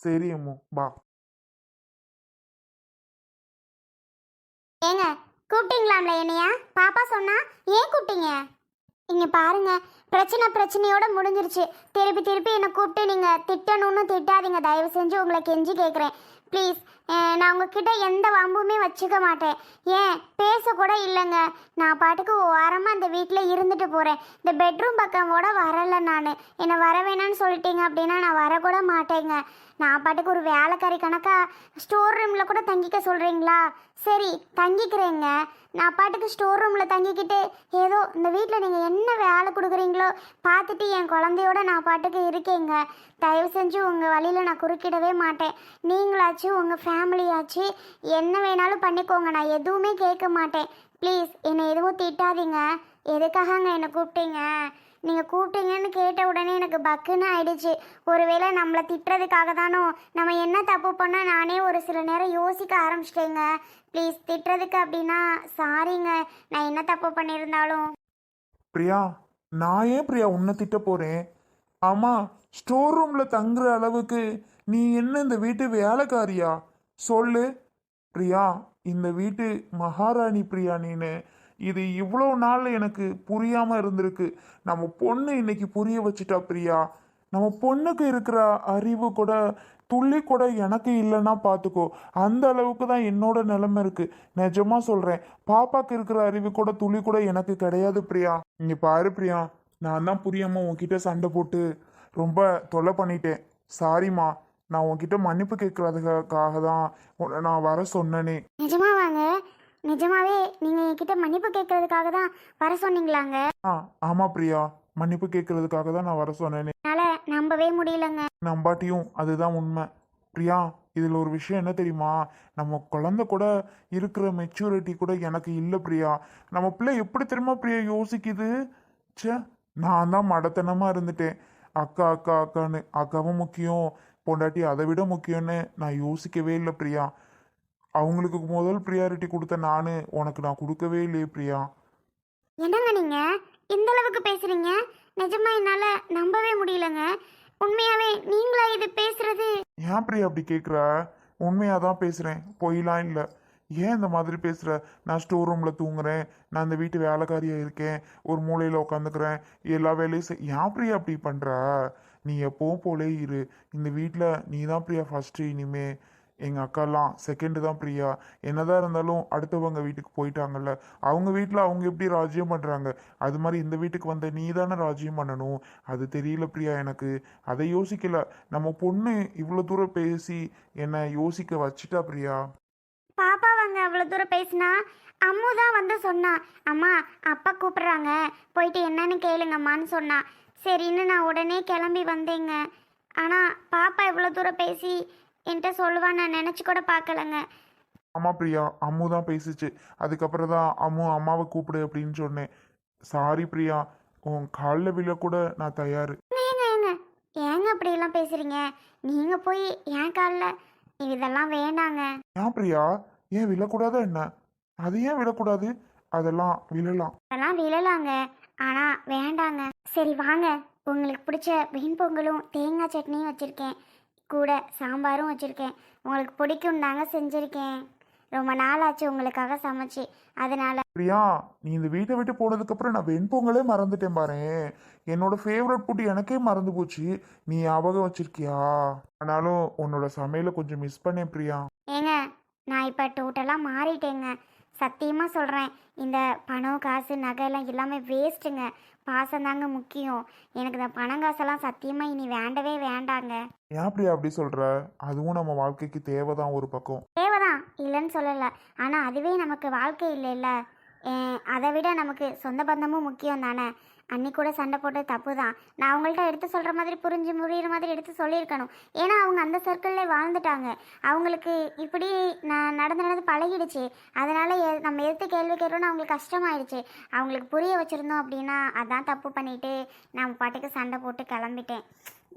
சரி அம்மு வா. ஏங்க, கூப்பிட்டீங்களாம்ல என்னையா? பாப்பா சொன்னா ஏன் கூப்பிட்டீங்க? இங்க பாருங்க, பிரச்சனையோட முடிஞ்சிருச்சு. திருப்பி திருப்பி என்னை கூப்பிட்டு நீங்க திட்டணும்னு திட்டாதீங்க. தயவு செஞ்சு உங்களை கெஞ்சி கேட்குறேன் ப்ளீஸ். நான் உங்ககிட்ட எந்த வம்புமே வச்சுக்க மாட்டேன். ஏன் பேச கூட இல்லைங்க. நான் பாட்டுக்கு ஓரமாக அந்த வீட்டில் இருந்துட்டு போகிறேன். இந்த பெட்ரூம் பக்கம் கூட வரலை. நான் என்னை வர வேணான்னு சொல்லிட்டீங்க அப்படின்னா நான் வரக்கூட மாட்டேங்க. நான் பாட்டுக்கு ஒரு வேலைக்காரி கணக்காக ஸ்டோர் ரூமில் கூட தங்கிக்க சொல்கிறீங்களா? சரி, தங்கிக்கிறேங்க. நான் பாட்டுக்கு ஸ்டோர் ரூமில் தங்கிக்கிட்டு ஏதோ இந்த வீட்டில் நீங்கள் என்ன வேலை கொடுக்குறீங்களோ பார்த்துட்டு என் குழந்தையோட நான் பாட்டுக்கு இருக்கேங்க. தயவு செஞ்சு உங்கள் வழியில் நான் குறுக்கிடவே மாட்டேன். நீங்களாச்சு உங்கள் ஃபேமிலியாச்சு என்ன வேணாலும் பண்ணிக்கோங்க. நான் எதுவுமே கேட்க மாட்டேன். ப்ளீஸ் என்னை எதுவும் திட்டாதீங்க. எதுக்காகங்க என்னை கூப்பிட்டீங்க? நீங்கள் கூப்பிட்டீங்கன்னு கேட்ட உடனே எனக்கு பக்குன்னு ஆயிடுச்சு. ஒருவேளை நம்மளை திட்டுறதுக்காக தானோ? நம்ம என்ன தப்பு பண்ணால் நானே ஒரு சில நேரம் யோசிக்க ஆரம்பிச்சிட்டேங்க. ப்ளீஸ் திட்டுறதுக்கு அப்படின்னா சாரிங்க. நான் என்ன தப்பு பண்ணியிருந்தாலும். பிரியா, நான் ஏன் பிரியா உன்னை திட்ட போறேன்? ஆமா, ஸ்டோர் ரூம்ல தங்குற அளவுக்கு நீ என்ன இந்த வீட்டு வேலைக்காரியா? சொல்லு பிரியா. இந்த வீட்டு மகாராணி பிரியா நீனு. இது இவ்வளோ நாள் எனக்கு புரியாம இருந்திருக்கு. நம்ம பொண்ணு இன்னைக்கு புரிய வச்சுட்டா பிரியா. நம்ம பொண்ணுக்கு இருக்கிற அறிவு கூட துள்ளி கூட எனக்கு இல்லைன்னா பார்த்துக்கோ. அந்த அளவுக்கு தான் என்னோட நிலைமை இருக்கு. நிஜமா சொல்றேன், பாப்பாக்கு இருக்கிற அறிவு கூட துளி கூட எனக்கு கிடையாது பிரியா. இங்க பாரு பிரியா, நான் தான் புரியாம உன்கிட்ட சண்டை போட்டு ரொம்ப தொல்லை பண்ணிட்டேன். சாரிம்மா. நான் உன்கிட்ட மன்னிப்பு கேட்கறதுக்காக தான் உன்னை நான் வர சொன்னனே. நிஜமாவாங்க? நிஜமாவே நீங்கள் என்கிட்ட மன்னிப்பு கேட்கறதுக்காக தான் வர சொன்னீங்களாங்க? ஆ, ஆமா பிரியா, மன்னிப்பு கேட்கறதுக்காக தான் நான் வர சொன்னேனே. என்னால் நம்பவே முடியலங்க. நம்பாட்டியும் அதுதான் உண்மை. பிரியா, இதில் ஒரு விஷயம் என்ன தெரியுமா? நம்ம குழந்தை கூட இருக்கிற மெச்சூரிட்டி கூட எனக்கு இல்லை பிரியா. நம்ம பிள்ளை எப்படி தெரியுமா பிரியா யோசிக்குது? ச்சே, நான் தான் மடத்தனமாக இருந்துட்டேன். அக்கா அக்கா அக்கான்னு. அக்காவும் முக்கியம், பொண்டாட்டி அதை விட முக்கியம்னு நான் யோசிக்கவே இல்லை பிரியா. அவங்களுக்கு முதல் ப்ரியாரிட்டி கொடுத்த நான் கொடுக்கவே இல்லையே பிரியா. என்னங்க நீங்கள் இந்த அளவுக்கு பேசுகிறீங்க? நிஜமா என்னால் நம்பவே முடியலங்க. உண்மையாவே நீங்களா இது பேசுறது? ஏன் பிரியா அப்படி கேட்குற? உண்மையாக தான் பேசுகிறேன், பொய்லாம் இல்லை. ஏன் இந்த மாதிரி பேசுகிற? நான் ஸ்டோர் ரூமில் தூங்குறேன், நான் இந்த வீட்டு வேலைக்காரியாக இருக்கேன், ஒரு மூலையில் உட்காந்துக்கிறேன், எல்லா வேலையும் ஏன் பிரியா அப்படி பண்ணுற? நீ எப்பவும் போலே இரு. இந்த வீட்டில் நீ தான் பிரியா ஃபஸ்ட்டு. இனிமே எங்கள் அக்காலாம் செகண்டு தான் பிரியா. என்னதான் இருந்தாலும் அடுத்தவங்க வீட்டுக்கு போயிட்டாங்கல்ல, அவங்க வீட்டில் அவங்க எப்படி ராஜ்யம் பண்ணுறாங்க, அது மாதிரி இந்த வீட்டுக்கு வந்த நீ தானே ராஜ்யம் பண்ணணும். அது தெரியல பிரியா எனக்கு. அதை யோசிக்கல. நம்ம பொண்ணு இவ்வளோ தூரம் பேசி என்னை யோசிக்க வச்சிட்டா பிரியா. பாப்பா வாங்க அவ்வளோ தூரம் பேசினா அம்மு தான் வந்து சொன்னா. அம்மா, அப்பா கூப்பிட்றாங்க, போயிட்டு என்னன்னு கேளுங்கம்மான்னு சொன்னா. சரின்னு நான் உடனே கிளம்பி வந்தேங்க. ஆனால் பாப்பா இவ்வளோ தூரம் பேசி என்கிட்ட சொல்லுவான்னு நான் நினச்சி கூட பார்க்கலங்க. ஆமாம் பிரியா, அம்மு தான் பேசிச்சு. அதுக்கப்புறம் தான் அம்மு அம்மாவை கூப்பிடு அப்படின்னு சொன்னேன். சாரி பிரியா, உன் காலில் விழ கூட நான் தயார். ஏங்க ஏங்க ஏங்க அப்படியெல்லாம் பேசுகிறீங்க? நீங்கள் போய் என் காலில் இதெல்லாம் வேண்டாங்க. ஏன் பிரியா, ஏன் விழக்கூடாதா என்ன? அது ஏன் விழக்கூடாது? அதெல்லாம் விழலாம். அதெல்லாம் விழலாங்க, ஆனால் வேண்டாங்க. சரி வாங்க, உங்களுக்கு பிடிச்ச வெண்பொங்கலும் தேங்காய் சட்னியும் வச்சுருக்கேன், கூட சாம்பாரும் வச்சுருக்கேன். உங்களுக்கு பிடிக்கும் தாங்க செஞ்சுருக்கேன். ரொம்ப நாள் ஆச்சு உங்களுக்காக சமைச்சு, அதனால. பிரியா, நீ இந்த வீட்டை விட்டு போனதுக்கப்புறம் நான் வெண்பொங்கலே மறந்துட்டேன் பாரேன். என்னோட ஃபேவரட் ஃபுட் எனக்கே மறந்து போச்சு. நீ ஞாபகம் வச்சிருக்கியா? ஆனாலும் உன்னோட சமையலை கொஞ்சம் மிஸ் பண்ணேன் பிரியா. ஏங்க, நான் இப்போ டோட்டலாக மாறிட்டேங்க. சத்தியமாக சொல்கிறேன். இந்த பணம் காசு நகையெல்லாம் எல்லாமே வேஸ்ட்டுங்க. பாசம் தாங்க முக்கியம். எனக்கு இந்த பணம் காசெல்லாம் சத்தியமாக இனி வேண்டவே வேண்டாங்க. ஏன் பிரியா அப்படி சொல்ற? அதுவும் நம்ம வாழ்க்கைக்கு தேவைதான் ஒரு பக்கம். தேவைதான், இல்லைன்னு சொல்லலை. ஆனால் அதுவே நமக்கு வாழ்க்கை இல்லைல்ல. அதை விட நமக்கு சொந்த பந்தமும் முக்கியம் தானே. அன்னைக்கு கூட சண்டை போட்டு தப்பு தான். நான் அவங்கள்ட்ட எடுத்து சொல்கிற மாதிரி புரிஞ்சு முடிகிற மாதிரி எடுத்து சொல்லியிருக்கணும். ஏன்னா அவங்க அந்த சர்க்கிள்லே வாழ்ந்துட்டாங்க. அவங்களுக்கு இப்படி நான் நடந்து பழகிடுச்சு. அதனால் நம்ம எடுத்து கேள்வி கேட்டோன்னு அவங்களுக்கு கஷ்டமாயிடுச்சு. அவங்களுக்கு புரிய வச்சுருந்தோம் அப்படின்னா அதான் தப்பு பண்ணிவிட்டு நான் பாட்டுக்கு சண்டை போட்டு கிளம்பிட்டேன்.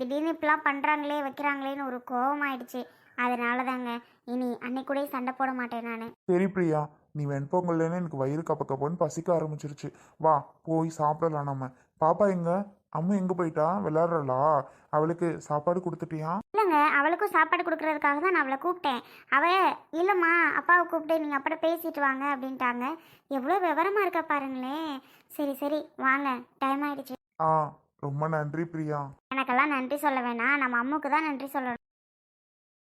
திடீர்னு இப்படிலாம் பண்ணுறாங்களே வைக்கிறாங்களேன்னு ஒரு கோபமாயிடுச்சு. அதனால தாங்க இனி அன்னைக்கு கூட சண்டை போட மாட்டேன் நான். சரி பிரியா, நீ வெண்பொங்கல்லேன்னு எனக்கு வயிறு கப்ப கப்பன்னு பசிக்க ஆரம்பிச்சிருச்சு. வா போய் சாப்பிடலாம் நம்ம. பாப்பா எங்க? அம்மா எங்கே போயிட்டா? விளையாடுறாளா? அவளுக்கு சாப்பாடு கொடுத்துட்டியா? இல்லைங்க, அவளுக்கும் சாப்பாடு கொடுக்கறதுக்காக தான் நான் அவளை கூப்பிட்டேன். அவ இல்லைம்மா, அப்பாவை கூப்பிட்டு நீங்கள் அப்புறம் பேசிட்டு வாங்க அப்படின்ட்டாங்க. எவ்வளோ விவரமாக இருக்கா பாருங்களேன். சரி சரி வாங்க, டைம் ஆயிடுச்சு. ஆ, ரொம்ப நன்றி பிரியா. எனக்கெல்லாம் நன்றி சொல்ல வேணாம், நம்ம அம்முக்கு தான் நன்றி சொல்லணும்.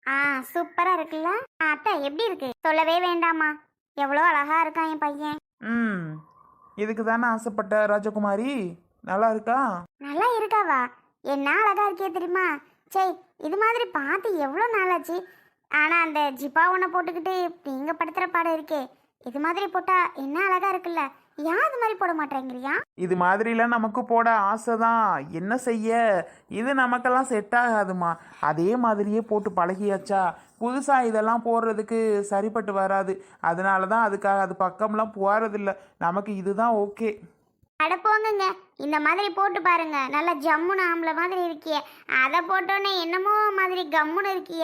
ஆ, சூப்பராக இருக்குல்ல? அத்தை எப்படி இருக்கு? சொல்லவே வேண்டாமா, எவ்வளோ அழகா இருக்கான் என் பையன். ம், இதுக்கு தானே ஆசைப்பட்ட ராஜகுமாரி. நல்லா இருக்கா? நல்லா இருக்காவா? என்ன அழகா இருக்கே தெரியுமா? சரி, இது மாதிரி பார்த்து எவ்வளோ நாளாச்சு. ஆனால் அந்த ஜிப்பா ஒன்றை போட்டுக்கிட்டு நீங்கள் படுத்துகிற பாடம் இருக்கே, இது மாதிரி போட்டால் என்ன அழகா இருக்குல்ல. ஏன் இது மாதிரி போட மாட்டேங்கிறியா? இது மாதிரிலாம் நமக்கு போட ஆசை தான், என்ன செய்ய, இது நமக்கெல்லாம் செட் ஆகாதுமா. அதே மாதிரியே போட்டு பழகியாச்சா, புதுசாக இதெல்லாம் போடுறதுக்கு சரிப்பட்டு வராது. அதனால தான் அதுக்காக அது பக்கம்லாம் போகிறதில்ல. நமக்கு இதுதான் ஓகே. அட போங்கங்க, இந்த மாதிரி போட்டு பாருங்க, நல்லா ஜம்முன்னு ஆம்பளை மாதிரி இருக்கிய. அதை போட்டோன்னே என்னமோ மாதிரி கம்முன்னு இருக்கிய.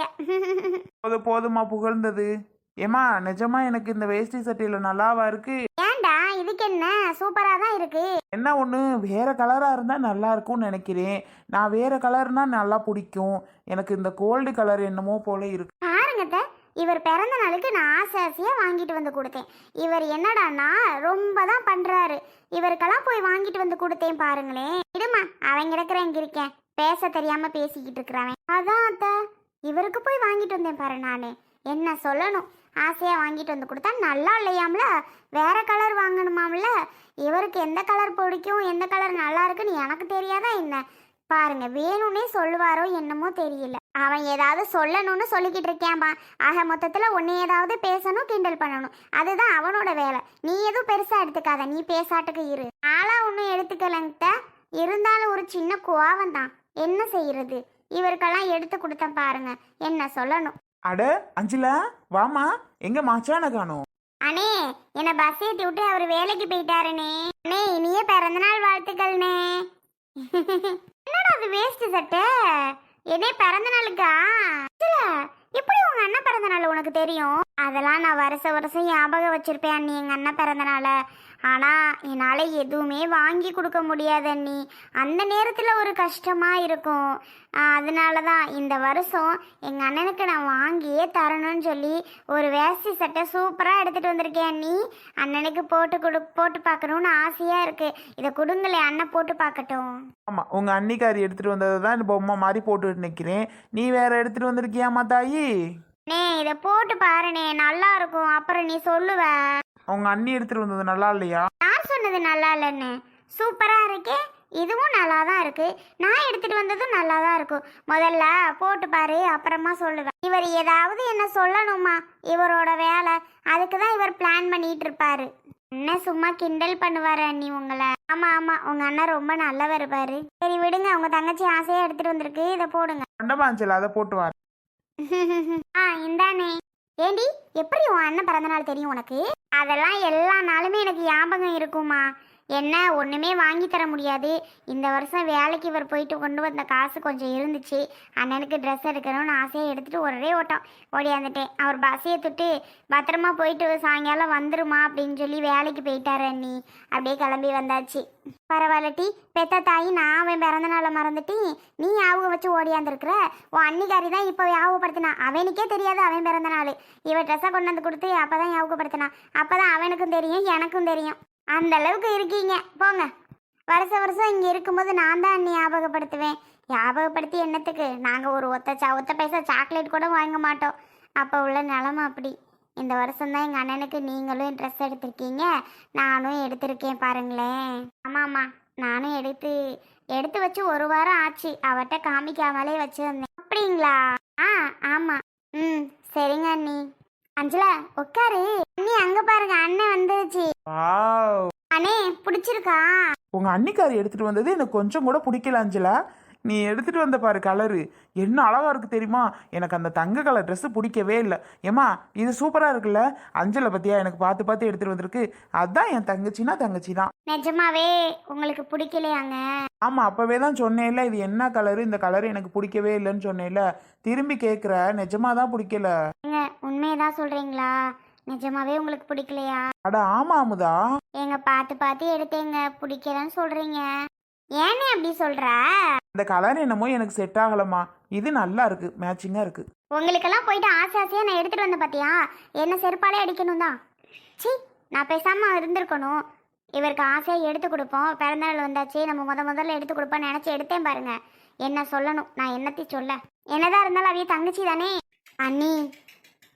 போதுமா புகழ்ந்தது? ஏமா நிஜமா எனக்கு இந்த வேஷ்டி சட்டையில் நல்லாவா இருக்கு? ஏன்டா, இதுக்கு என்ன, சூப்பராக தான் இருக்கு. என்ன ஒன்று, வேற கலராக இருந்தால் நல்லா இருக்கும்னு நினைக்கிறேன். நான் வேற கலர்னா நல்லா பிடிக்கும். எனக்கு இந்த கோல்டு கலர் என்னமோ போல இருக்கு. பாருங்கத்த, இவர் பிறந்த நாளுக்கு நான் ஆசை ஆசையாக வாங்கிட்டு வந்து கொடுத்தேன். இவர் என்னடான்னா ரொம்ப தான் பண்ணுறாரு. இவருக்கெல்லாம் போய் வாங்கிட்டு வந்து கொடுத்தேன் பாருங்களேன். இடுமா, அவன் கிடக்குற இங்கே இருக்கேன், பேச தெரியாமல் பேசிக்கிட்டு இருக்கிறவன். அதான் அத்த, இவருக்கு போய் வாங்கிட்டு வந்தேன் பாரு. நான் என்ன சொல்லணும், ஆசையாக வாங்கிட்டு வந்து கொடுத்தா நல்லா இல்லையாம்ல, வேற கலர் வாங்கணுமாம்ல. இவருக்கு எந்த கலர் பிடிக்கும், எந்த கலர் நல்லா இருக்குன்னு எனக்கு தெரியாதா என்ன? பாருங்க, வேணும்னே சொல்லுவாரோ என்னமோ தெரியல. அவன் ஏதாவது சொல்லணும்னு சொல்லிக்கிட்டு இருக்கேன்பா. ஆக மொத்தத்தில் ஒன்று ஏதாவது பேசணும், கிண்டல் பண்ணணும், அதுதான் அவனோட வேலை. நீ எதுவும் பெருசாக எடுத்துக்காத, நீ பேசாட்டுக்கு இரு. ஆளாக ஒன்றும் எடுத்துக்கலங்கிட்ட, இருந்தாலும் ஒரு சின்ன கோவம் தான், என்ன செய்யறது. இவருக்கெல்லாம் எடுத்து கொடுத்தேன் பாருங்க, என்ன சொல்லணும். அட அஞ்சிலா, வாமா, எங்க மாச்சான காணோம்? அண்ணே, என்னை பஸ் ஏற்றி விட்டு அவர் வேலைக்கு போயிட்டாருனே. அண்ணே, இனிய பிறந்தநாள் வாழ்த்துக்கள்னே. என்னடா அது வேஸ்ட் சட்டை? என்னே பிறந்த நாளுக்கா? எப்படி உங்க அண்ணன் பிறந்த நாள் உனக்கு தெரியும்? அதெல்லாம் நான் வருஷம் ஞாபகம் வச்சிருப்பேன் அண்ணி, எங்க அண்ணன் பிறந்த நாள. ஆனா என்னால எதுவுமே வாங்கி கொடுக்க முடியாது அண்ணி. அந்த நேரத்துல ஒரு கஷ்டமா இருக்கும். அதனால தான் இந்த வருஷம் எங்க அண்ணனுக்கு நான் வாங்கியே தரணும்னு சொல்லி ஒரு வேஷ்டி சட்டை சூப்பரா எடுத்துட்டு வந்திருக்கேன் அண்ணி. அண்ணனுக்கு போட்டு பார்க்கணும்னு ஆசையா இருக்கு. இதை கொடுங்களே, அண்ணன் போட்டு பார்க்கட்டும். ஆமா, உங்க அன்னிக்காரி எடுத்துட்டு வந்ததை தான் இந்த பொம்மை மாதிரி போட்டுட்டு நிக்கிறேன். நீ வேற எடுத்துட்டு வந்திருக்கியாமா தாயி? நே, இதை போட்டு பாருனே, நல்லா இருக்கும், அப்புறம் நீ சொல்லுவ. உங்க அண்ணி எடுத்துட்டு வந்தது நல்லா இல்லையா? நான் சொன்னது நல்லா இல்லைன்னு, சூப்பரா இருக்கே. இதுவும் நல்லா தான் இருக்கு, நான் எடுத்துட்டு வந்ததும் நல்லா தான் இருக்கும். முதல்ல போட்டு பாரு, அப்புறமா சொல்லுவேன். இவர் ஏதாவது என்ன சொல்லணுமா, இவரோட வேலை. அதுக்கு தான் இவர் பிளான் பண்ணிட்டு இருப்பாரு. என்ன சும்மா கிண்டல் பண்ணுவாரு அண்ணி உங்களை. ஆமா ஆமா, உங்க அண்ணன் ரொம்ப நல்லவர் பாரு. சரி விடுங்க, உங்க தங்கச்சி ஆசையா எடுத்துட்டு வந்திருக்கு, இதை போடுங்க. கண்டமாஞ்சல், அதை போட்டு வர. இந்தானே. ஏண்டி, எப்படி உன் அண்ணன் பிறந்த நாள் தெரியும் உனக்கு? அதெல்லாம் எல்லா நாளுமே எனக்கு ஞாபகம் இருக்குமா. என்ன ஒன்றுமே வாங்கி தர முடியாது. இந்த வருஷம் வேலைக்கு இவர் போயிட்டு கொண்டு வந்த காசு கொஞ்சம் இருந்துச்சு. அண்ணனுக்கு ட்ரெஸ் எடுக்கணும்னு ஆசையாக எடுத்துகிட்டு ஒரே ஓடியாந்துட்டேன். அவர் பஸ் ஏற்றுட்டு பத்திரமா போயிட்டு சாயங்காலம் வந்துருமா அப்படின்னு சொல்லி வேலைக்கு போயிட்டாரு அண்ணி. அப்படியே கிளம்பி வந்தாச்சு. பரவாயில்ல டி, பெத்த தாயி, நான் அவன் பிறந்த நாளை மறந்துட்டு நீ ஞாபகம் வச்சு ஓடியாந்துருக்குற. உன் அன்னிக்காரி தான் இப்போ ஞாபகப்படுத்தினா. அவனுக்கே தெரியாது அவன் பிறந்த நாள். இவன் ட்ரெஸ்ஸை கொண்டு வந்து கொடுத்து அப்போ தான் ஞாபகப்படுத்தினா. அப்போ தான் அவனுக்கும் தெரியும், எனக்கும் தெரியும். அந்த அளவுக்கு இருக்கீங்க போங்க. வருஷம் இங்கே இருக்கும்போது நான் தான் ஞாபகப்படுத்துவேன். ஞாபகப்படுத்தி என்னத்துக்கு? நாங்கள் ஒரு ஒத்த பைசா சாக்லேட் கூட வாங்க மாட்டோம். அப்போ உள்ள நிலமை அப்படி. இந்த வருஷம்தான் எங்கள் அண்ணனுக்கு நீங்களும் ட்ரெஸ் எடுத்திருக்கீங்க, நானும் எடுத்திருக்கேன் பாருங்களேன். ஆமாம்மா, நானும் எடுத்து வச்சு ஒரு வாரம் ஆச்சு. அவட்ட காமிக்காமலே வச்சுருந்தேன். அப்படிங்களா? ஆமாம். ம், சரிங்க அண்ணி. அஞ்சலா உட்காரு. அண்ணி அங்க பாருங்க, அண்ணன் வந்துருச்சு. அண்ணே, பிடிச்சிருக்கா? உங்க அன்னிக்காரி எடுத்துட்டு வந்தது எனக்கு கொஞ்சம் கூட பிடிக்கல அஞ்சலா. நீ எடுத்துட்டு வந்த பாரு கலரு என்ன அழகா இருக்கு தெரியுமா? எனக்கு அந்த தங்க கலர் ட்ரெஸ் பிடிக்கவே இல்லை. ஏமா, இது சூப்பரா இருக்குல்ல? அஞ்சலை பத்தியா எனக்கு பார்த்து எடுத்துட்டு வந்திருக்கு. அதான் என் தங்கச்சி தான். நிஜமாவே உங்களுக்கு பிடிக்கலையாங்க? ஆமா, அப்பவே தான் சொன்னேன்ல, இது என்ன கலரு, இந்த கலர் எனக்கு பிடிக்கவே இல்லைன்னு சொன்னேன்ல. திரும்பி கேட்குற, நிஜமாதான் பிடிக்கல. உண்மையதான் சொல்றீங்களா? நிஜமாவே உங்களுக்கு பிடிக்கலையா? அட ஆமா அமுதா. பார்த்து எடுத்தேங்க, பிடிக்கலன்னு சொல்றீங்க. ஏனே அப்படி சொல்ற? இந்த கலர் என்னமோ எனக்கு செட் ஆகலம்மா. இது நல்லா இருக்கு, மேட்சிங்கா இருக்கு. உங்களுக்கெல்லாம் போயிட்டு ஆசை ஆசையாக நான் எடுத்துகிட்டு வந்தேன் பார்த்தியா? என்ன செருப்பாலே அடிக்கணும் தான். சீ, நான் பேசாமல் இருந்திருக்கணும். இவருக்கு ஆசையாக எடுத்து கொடுப்போம், பிறந்தநாள் வந்தாச்சு, நம்ம முதல்ல எடுத்து கொடுப்போம்னு நினச்சி எடுத்தேன் பாருங்க. என்ன சொல்லணும், நான் என்னத்தையும் சொல்ல. என்னதான் இருந்தாலும் அவைய தங்கச்சி தானே. அண்ணி,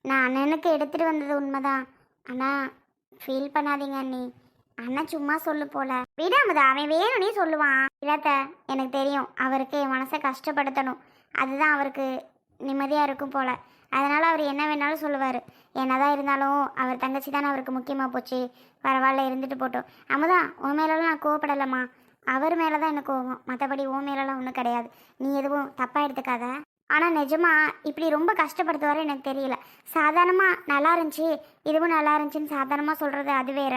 நான் அண்ணனுக்கு எடுத்துகிட்டு வந்தது உண்மைதான். ஆனால் ஃபீல் பண்ணாதீங்க அண்ணி. அண்ணன் சும்மா சொல்லு போல. விடாமதா, அவன் வேணும்னே சொல்லுவான். இல்லாத்த எனக்கு தெரியும், அவருக்கு என் மனசை கஷ்டப்படுத்தணும், அதுதான் அவருக்கு நிம்மதியாக இருக்கும் போல். அதனால் அவர் என்ன வேணாலும் சொல்லுவார். என்னதான் இருந்தாலும் அவர் தங்கச்சி தானே அவருக்கு முக்கியமாக போச்சு. பரவாயில்ல, இருந்துட்டு போட்டோம். அமுதா, உன் மேலெல்லாம் நான் கோவப்படலைம்மா. அவர் மேலே தான் எனக்கு கோவம், மற்றபடி உன் மேலெல்லாம் ஒன்றும் கிடையாது. நீ எதுவும் தப்பாக எடுத்துக்காத. ஆனால் நிஜமா இப்படி ரொம்ப கஷ்டப்படுத்துவார எனக்கு தெரியல. சாதாரணமாக நல்லா இருந்துச்சு, இதுவும் நல்லா இருந்துச்சுன்னு சாதாரணமாக சொல்கிறது அது வேற.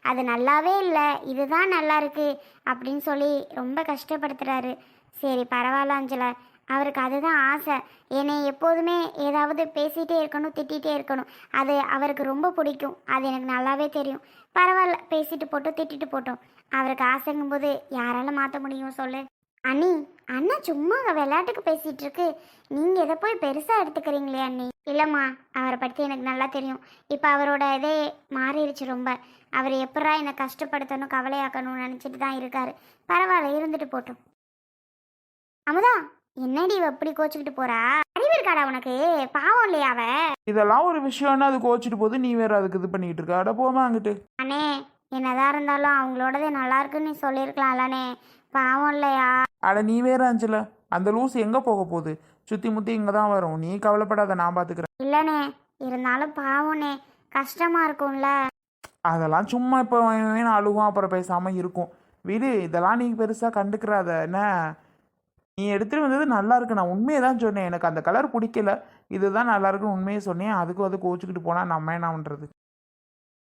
அது நல்லாவே இல்லை, இதுதான் நல்லா இருக்கு அப்படின்னு சொல்லி ரொம்ப கஷ்டப்படுத்துகிறாரு. சரி பரவாயில்ல அஞ்சலா, அவருக்கு அதுதான் ஆசை. என்னை எப்போதுமே ஏதாவது பேசிகிட்டே இருக்கணும், திட்டிகிட்டே இருக்கணும். அது அவருக்கு ரொம்ப பிடிக்கும், அது எனக்கு நல்லாவே தெரியும். பரவாயில்ல, பேசிட்டு போட்டோம், திட்டிட்டு போட்டோம். அவருக்கு ஆசைங்கும்போது யாரால மாற்ற முடியும் சொல்லு. அண்ணி, அண்ணா சும்மா விளையாட்டுக்கு பேசிகிட்டு இருக்கு, நீங்கள் எதை போய் பெருசாக எடுத்துக்கிறீங்களே அண்ணி. இல்லைம்மா, அவரை பற்றி எனக்கு நல்லா தெரியும். இப்போ அவரோட இதே மாறிடுச்சு ரொம்ப. அவர் எப்படா என்னை கஷ்டப்படுத்தணும், கவலையாக்கணும்னு நினச்சிட்டு தான் இருக்காரு. பரவாயில்ல, இருந்துட்டு போட்டோம். அமுதா, என்னடி இவ எப்படி கோச்சுக்கிட்டு போறா? அறிவு இருக்காடா உனக்கு? பாவம் இல்லையா அவ? இதெல்லாம் ஒரு விஷயம்னா அது கோச்சிட்டு போது, நீ வேற அதுக்கு இது பண்ணிட்டு இருக்க. அட போமா அங்கிட்டு. அண்ணே, என்னதான் இருந்தாலும் அவங்களோடதே நல்லா இருக்குன்னு நீ சொல்லியிருக்கலாம்லண்ணே. பாவம் இல்லையா? அட நீ வேற அஞ்சல, அந்த லூஸ் எங்க போக போகுது? சுத்தி முத்தி இங்க தான் வரும். நீ கவலைப்படாத, நான் பாத்துக்கிறேன். இல்லண்ணே, இருந்தாலும் பாவம்ண்ணே, கஷ்டமா இருக்கும்ல. அதெல்லாம் சும்மா இப்போ அழுகும், அப்புறம் பேசாம இருக்கும். விடு, இதெல்லாம் நீ பெருசா கண்டுக்கிறாத என்ன. நீ எடுத்துட்டு வந்தது நல்லா இருக்கு, நான் உண்மையை தான் சொன்னேன். எனக்கு அந்த கலர் பிடிக்கல, இதுதான் நல்லா இருக்குன்னு உண்மையை சொன்னேன். அதுக்கும் அது கோச்சுக்கிட்டு போனா நம்ம என்ன பண்றது?